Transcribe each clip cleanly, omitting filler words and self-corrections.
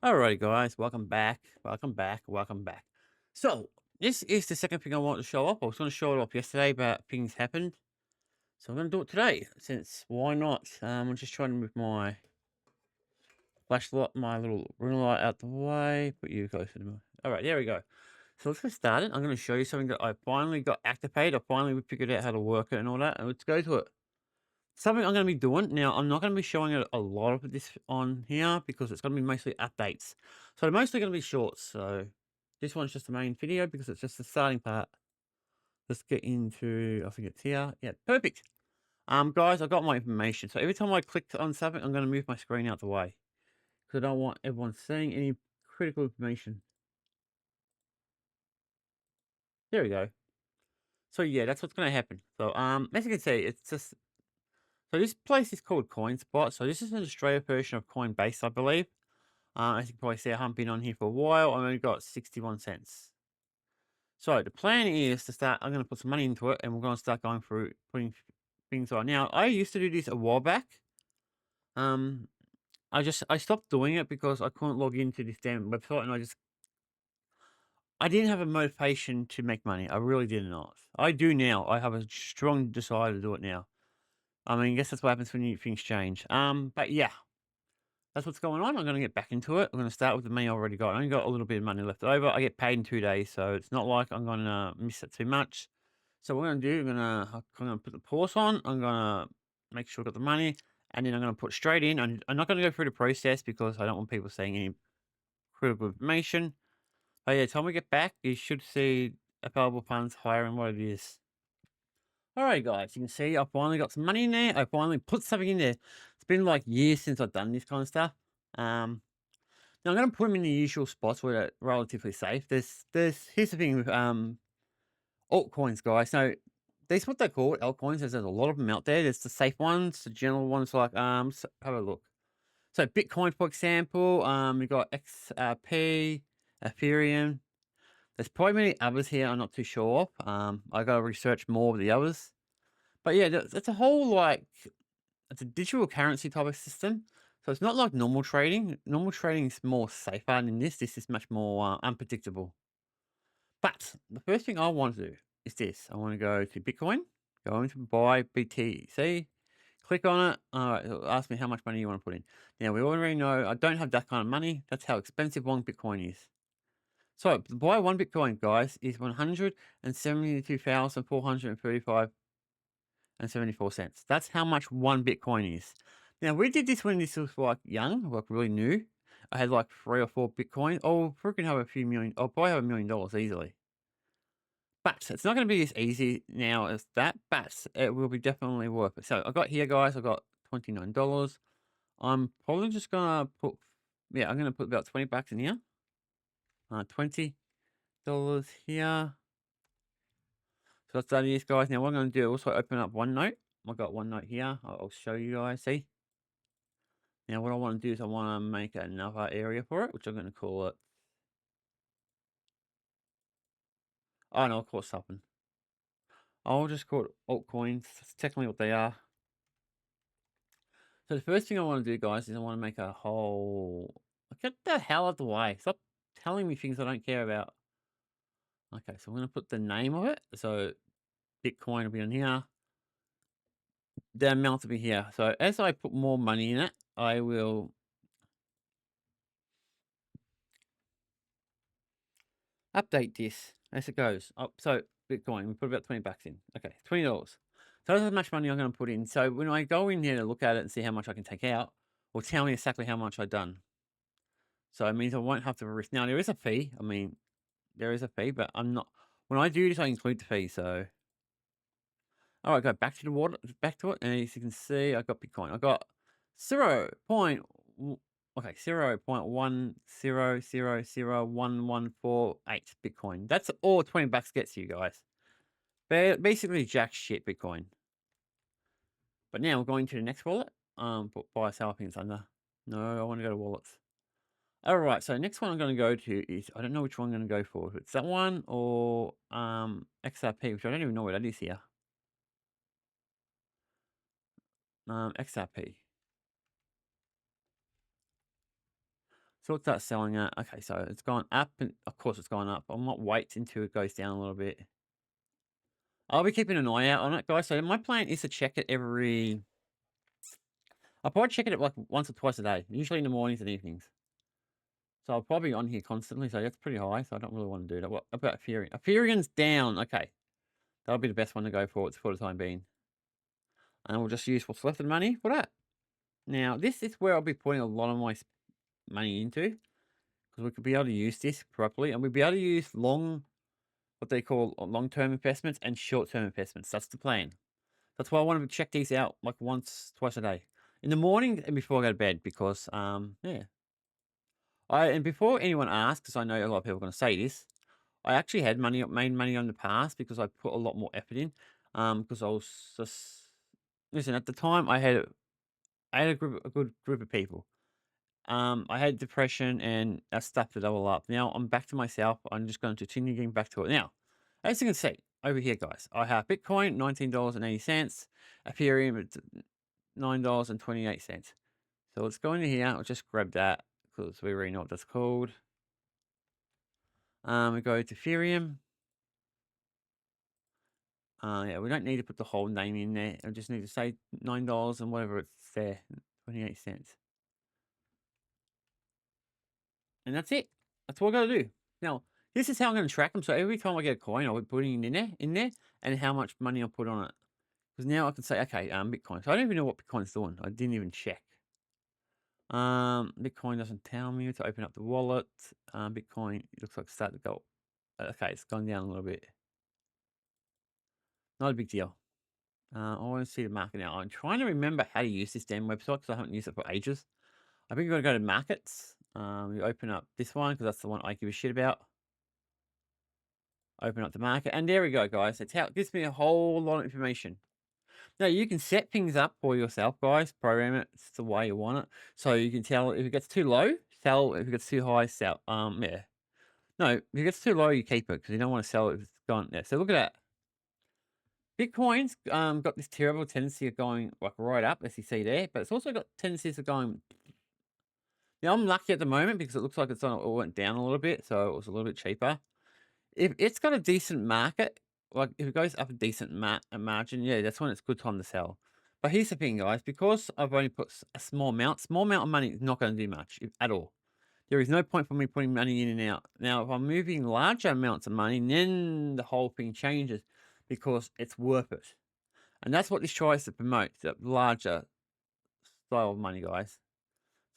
Alright, guys, welcome back, welcome back, welcome back. So, this is the second thing I want to show up. I was going to show it off yesterday, but things happened. So I'm going to do it today, since why not? I'm just trying to move my flashlight, my little ring light out the way. Put you closer to me. Alright, there we go. So let's get started. I'm going to show you something that I finally got activated. I finally figured out how to work it and all that. And let's go to it. Something I'm going to be doing now. I'm not going to be showing a lot of this on here because it's going to be mostly updates. So they're mostly going to be shorts. So this one's just the main video because it's just the starting part. Let's get into. I think it's here. Yeah, perfect. Guys, I got my information. So every time I click on something, I'm going to move my screen out the way because I don't want everyone seeing any critical information. There we go. So yeah, that's what's going to happen. So as you can see, it's just. So this place is called CoinSpot. So this is an Australia version of Coinbase, I believe. As you can probably see, I haven't been on here for a while. I only got 61 cents. So the plan is to start. I'm going to put some money into it, and we're going to start going through putting things on. Now, I used to do this a while back. Um, I stopped doing it because I couldn't log into this damn website, and I didn't have a motivation to make money. I really did not. I do now. I have a strong desire to do it now. I mean, I guess that's what happens when things change. But yeah, that's what's going on. I'm going to get back into it. I'm going to start with the money I already got. I only got a little bit of money left over. I get paid in 2 days, so it's not like I'm going to miss it too much. So what I'm going to do, I'm going to put the pause on. I'm going to make sure I got the money, and then I'm going to put straight in. I'm not going to go through the process because I don't want people seeing any critical information. But yeah, time we get back, you should see available funds higher than what it is. All right, guys, you can see I finally got some money in there. I finally put something in there. It's been like years since I've done this kind of stuff. Now I'm gonna put them in the usual spots where they're relatively safe. Here's the thing with altcoins, guys. So these what they call altcoins. There's a lot of them out there. There's the safe ones, the general ones like have a look. So Bitcoin, for example, we got XRP, Ethereum. There's probably many others here. I'm not too sure of. I gotta research more of the others. But yeah, that's a whole like it's a digital currency type of system. So it's not like normal trading. Normal trading is more safer than this. This is much more unpredictable. But the first thing I want to do is this. I want to go to Bitcoin, go into buy BTC, click on it. All right, it'll ask me how much money you want to put in. Now, we already know I don't have that kind of money. That's how expensive one Bitcoin is. So, to buy one Bitcoin, guys, is 172,435 and 74 cents. That's how much one Bitcoin is. Now, we did this when this was like young, like really new. I had like 3 or 4 Bitcoin. Oh, freaking have a few million. I'll probably have $1 million easily. But it's not going to be as easy now as that, but it will be definitely worth it. So I got here, guys, I got $29. I'm probably just going to put, yeah, I'm going to put about 20 bucks in here. $20 here. So that's that is, guys. Now what I'm going to do, also open up OneNote. I've got OneNote here. I'll show you guys, see? Now what I want to do is I want to make another area for it, which I'm going to call it, oh no, I'll call it something. I'll just call it altcoins. That's technically what they are. So the first thing I want to do, guys, is I want to make a whole. Get the hell out of the way! Stop telling me things I don't care about. Okay, so I'm going to put the name of it. So Bitcoin will be on here. The amount will be here. So as I put more money in it, I will update this as it goes. Oh, so Bitcoin, we put about 20 bucks in. Okay, $20. So that's how much money I'm going to put in. So when I go in here to look at it and see how much I can take out, will tell me exactly how much I've done. So it means I won't have to risk. Now there is a fee. I mean, there is a fee, but I'm not. When I do this, I include the fee. So, all right, go back to the water, back to it, and as you can see, I got Bitcoin. I got 0.10000114 Bitcoin. That's all 20 bucks gets you guys. Basically, jack shit Bitcoin. But now we're going to the next wallet. Buy sell things under. No, I want to go to wallets. All right, so next one I'm going to go to is I don't know which one I'm going to go for. If it's that one or XRP, which I don't even know what that is here. XRP. So what's that selling at? Okay, so it's gone up, and of course it's gone up. I might wait until it goes down a little bit. I'll be keeping an eye out on it, guys. So my plan is to check it every. I'll probably check it like once or twice a day, usually in the mornings and evenings. So I'll probably be on here constantly. So that's pretty high. So I don't really want to do that. What about Ethereum? Ethereum's down. Okay, that'll be the best one to go for. It's for the time being, and we'll just use what's left of the money for that. Now this is where I'll be putting a lot of my money into, because we could be able to use this properly, and we'll be able to use what they call long-term investments and short-term investments. That's the plan. That's why I want to check these out like once, twice a day, in the morning and before I go to bed. Because yeah, and before anyone asks, because I know a lot of people are going to say this, I actually had made money on the past because I put a lot more effort in. Because I was just listen at the time I had a good group of people. I had depression and I stuffed it all up. Now I'm back to myself. I'm just going to continue getting back to it. Now, as you can see over here, guys, I have Bitcoin, $19.80, Ethereum at $9.28. So let's go into here. I'll just grab that because we already know what that's called. We go to Ethereum. Yeah, we don't need to put the whole name in there. I just need to say $9 and whatever it's there, 28 cents. And that's it. That's what I got to do. Now, this is how I'm going to track them. So every time I get a coin, I'll be putting it in there, and how much money I'll put on it. Because now I can say, okay, Bitcoin. So I don't even know what Bitcoin's doing. I didn't even check. Bitcoin doesn't tell me to open up the wallet. Bitcoin, it looks like it's starting to go. Okay, it's gone down a little bit. Not a big deal. I want to see the market now. I'm trying to remember how to use this damn website because I haven't used it for ages. I think we're going to go to markets. You open up this one because that's the one I give a shit about. Open up the market, and there we go, guys. It gives me a whole lot of information. Now you can set things up for yourself, guys. Program it. It's the way you want it. So you can tell if it gets too low, sell. If it gets too high, sell. Yeah. No, if it gets too low, you keep it because you don't want to sell it if it's gone. Yeah. So look at that. Bitcoin's got this terrible tendency of going like right up, as you see there, but it's also got tendencies of going. Now I'm lucky at the moment because it looks like it went down a little bit, so it was a little bit cheaper. If it's got a decent market, like if it goes up a decent margin, yeah, that's when it's a good time to sell. But here's the thing, guys, because I've only put a small amount of money is not going to do much at all. There is no point for me putting money in and out. Now, if I'm moving larger amounts of money, then the whole thing changes because it's worth it. And that's what this tries to promote, the larger style of money, guys.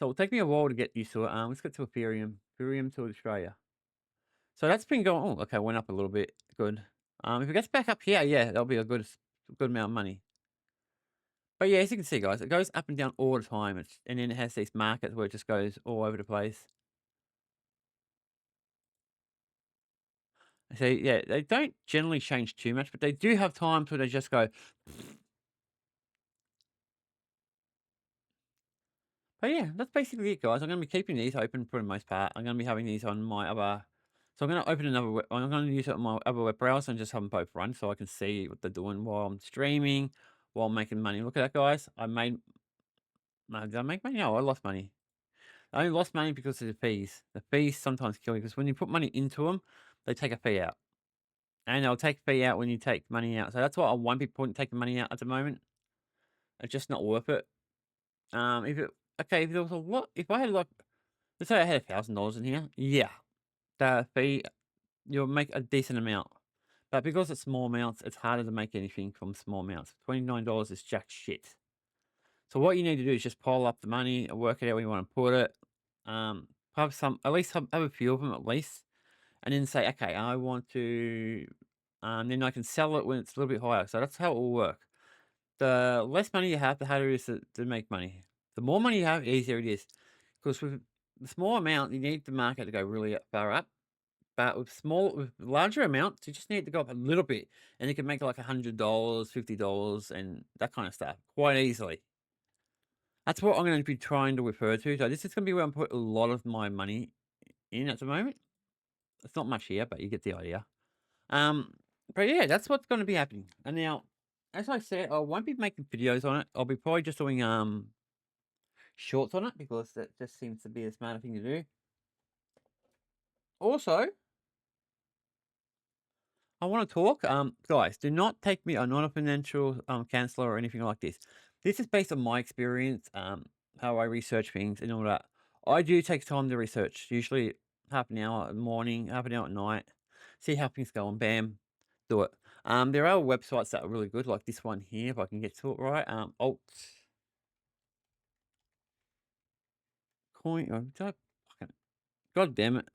So it'll take me a while to get used to it. Let's get to Ethereum. Ethereum to Australia. So that's been going. Oh, okay, went up a little bit. Good. If it gets back up here, yeah, that'll be a good amount of money. But yeah, as you can see, guys, it goes up and down all the time. And then it has these markets where it just goes all over the place. So yeah, they don't generally change too much, but they do have times where they just go. But yeah, that's basically it, guys. I'm going to be keeping these open for the most part. I'm going to be having these on my other. So I'm going to open another. I'm going to use it on my other web browser and just have them both run so I can see what they're doing while I'm streaming, while I'm making money. Look at that, guys. I made. No, did I make money? No, I lost money. I only lost money because of the fees. The fees sometimes kill you because when you put money into them, they take a fee out. And they'll take a fee out when you take money out. So that's why I won't be taking money out at the moment. It's just not worth it. If it okay, if there was a lot, if I had like, let's say I had $1,000 in here, yeah, the fee you'll make a decent amount. But because it's small amounts, it's harder to make anything from small amounts. $29 is jack shit. So what you need to do is just pile up the money, work it out where you want to put it. Have some, at least have a few of them at least, and then say, okay, I want to. Then I can sell it when it's a little bit higher. So that's how it will work. The less money you have, the harder it is to make money. The more money you have, the easier it is. Because with the small amount, you need the market to go really far up. But with larger amounts, you just need to go up a little bit, and you can make like $100, $50, and that kind of stuff quite easily. That's what I'm going to be trying to refer to. So this is going to be where I'm putting a lot of my money in at the moment. It's not much here, but you get the idea. But yeah, that's what's going to be happening. And now, as I said, I won't be making videos on it. I'll be probably just doing shorts on it because that just seems to be a smarter thing to do. Also, I want to talk. Guys, do not take me. I'm not a financial counselor or anything like this. This is based on my experience, how I research things and all that. I do take time to research, usually half an hour in the morning, half an hour at night, see how things go, and bam, do it. There are websites that are really good, like this one here, if I can get to it right. Alt coin. God damn it.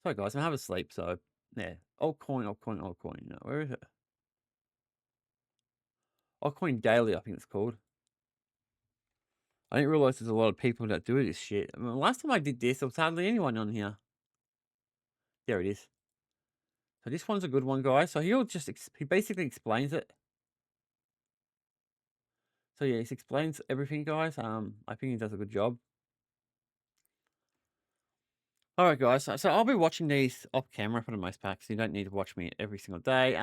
Sorry, guys, I'm having sleep, so yeah. Altcoin. No, where is it? Altcoin Daily, I think it's called. I didn't realize there's a lot of people that do this shit. I mean, last time I did this, there was hardly anyone on here. There it is. So this one's a good one, guys. So he basically explains it. So yeah, he explains everything, guys. I think he does a good job. All right, guys. So I'll be watching these off camera for the most part, because you don't need to watch me every single day.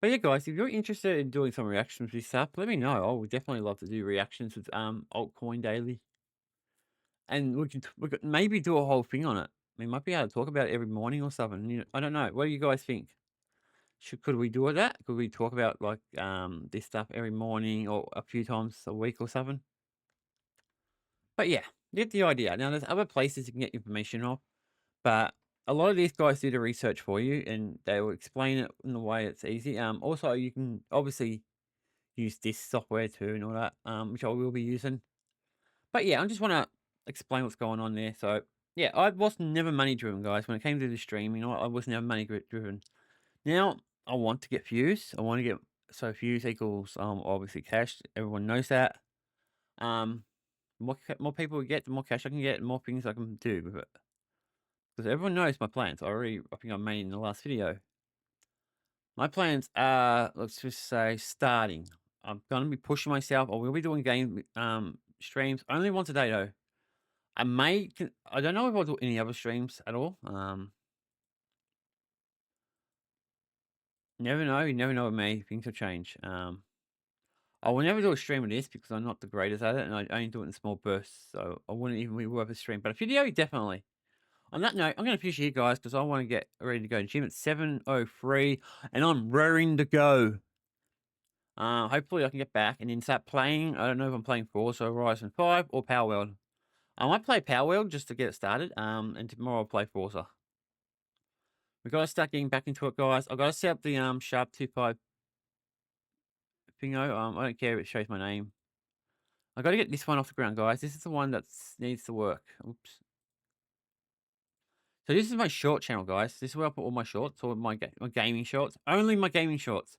But yeah, guys, if you're interested in doing some reactions with stuff, let me know. I would definitely love to do reactions with altcoin daily, and we could maybe do a whole thing on it. We might be able to talk about it every morning or something. I don't know. What do you guys think? Could we do that? Could we talk about like this stuff every morning or a few times a week or something? But yeah, you get the idea. Now there's other places you can get information off, but a lot of these guys do the research for you and they will explain it in the way it's easy. Also you can obviously use this software too and all that, which I will be using. But yeah, I just want to explain what's going on there. So yeah, I was never money driven, guys. When it came to the stream, I was never money driven. Now I want to get views. I want to get views equals obviously cash. Everyone knows that. Um, more people we get, the more cash I can get, the more things I can do with it. Because everyone knows my plans. I think I made in the last video. My plans are, let's just say, starting. I'm gonna be pushing myself. I will be doing game streams only once a day though. I don't know if I'll do any other streams at all. Never know. You never know with me. Things will change. I will never do a stream of this because I'm not the greatest at it, and I only do it in small bursts, so I wouldn't even be worth a stream. But a video, definitely. On that note, I'm going to finish here, guys, because I want to get ready to go to the gym. It's 7:03, and I'm raring to go. Hopefully, I can get back and then start playing. I don't know if I'm playing Forza Horizon 5 or Power World. I might play Power World just to get it started, and tomorrow I'll play Forza. We've got to start getting back into it, guys. I've got to set up the Sharp256 thingo. I don't care if it shows my name. I got to get this one off the ground, guys. This is the one that needs to work. Oops. So this is my short channel, guys. This is where I put all my shorts, all my gaming shorts. Only my gaming shorts.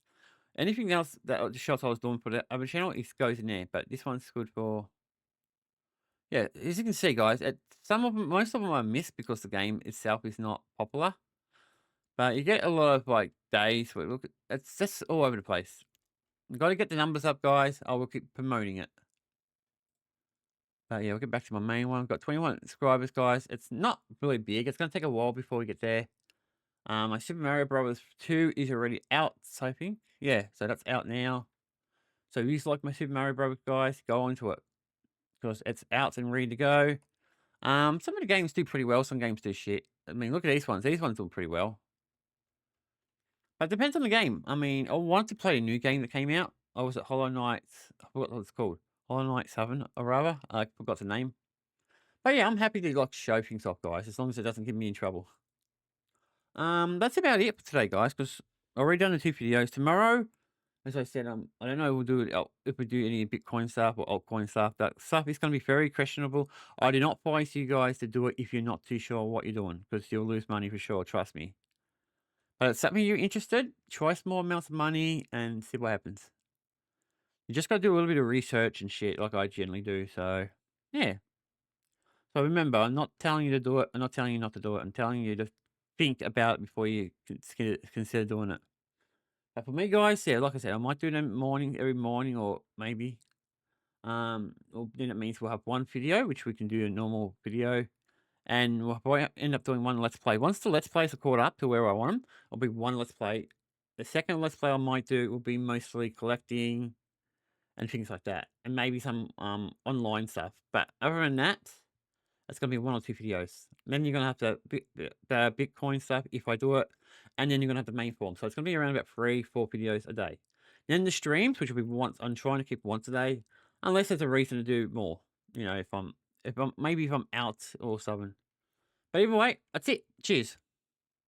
Anything else that the shots I was doing for the other channel, it goes in there. But this one's good for, yeah. As you can see, guys, most of them I missed because the game itself is not popular. But you get a lot of like days where it's just all over the place. You got to get the numbers up, guys. I will keep promoting it. But yeah, we'll get back to my main one. I've got 21 subscribers, guys. It's not really big. It's going to take a while before we get there. My Super Mario Brothers 2 is already out, I think. Yeah, so that's out now. So if you like my Super Mario Brothers, guys, go on to it. Because it's out and ready to go. Some of the games do pretty well. Some games do shit. I mean, look at these ones. These ones do pretty well. But it depends on the game. I mean, I wanted to play a new game that came out. I was at Hollow Knight. I forgot what it's called. Hollow Knight 7, or rather. I forgot the name. But yeah, I'm happy to like show things off, guys, as long as it doesn't get me in trouble. That's about it for today, guys, because I've already done the 2 videos. Tomorrow, as I said, I don't know if we'll do it if we do any Bitcoin stuff or altcoin stuff. That stuff is going to be very questionable. I do not advise you guys to do it if you're not too sure what you're doing, because you'll lose money for sure, trust me. But it's something you're interested, try small amounts of money and see what happens. You just got to do a little bit of research and shit like I generally do, so yeah. So remember, I'm not telling you to do it. I'm not telling you not to do it. I'm telling you to think about it before you consider doing it. But for me, guys, yeah, like I said, I might do them every morning, or maybe. Well, then it means we'll have one video, which we can do a normal video, and we'll probably end up doing one let's play. Once the let's plays are caught up to where I want them, it'll be one let's play. The second let's play I might do will be mostly collecting and things like that, and maybe some online stuff. But other than that, it's gonna be 1 or 2 videos. Then you're gonna have the Bitcoin stuff if I do it, and then you're gonna have the main form. So it's gonna be around about 3, 4 videos a day. Then the streams, which will be once. I'm trying to keep once a day, unless there's a reason to do more. If I'm out or something. But either way, that's it. Cheers.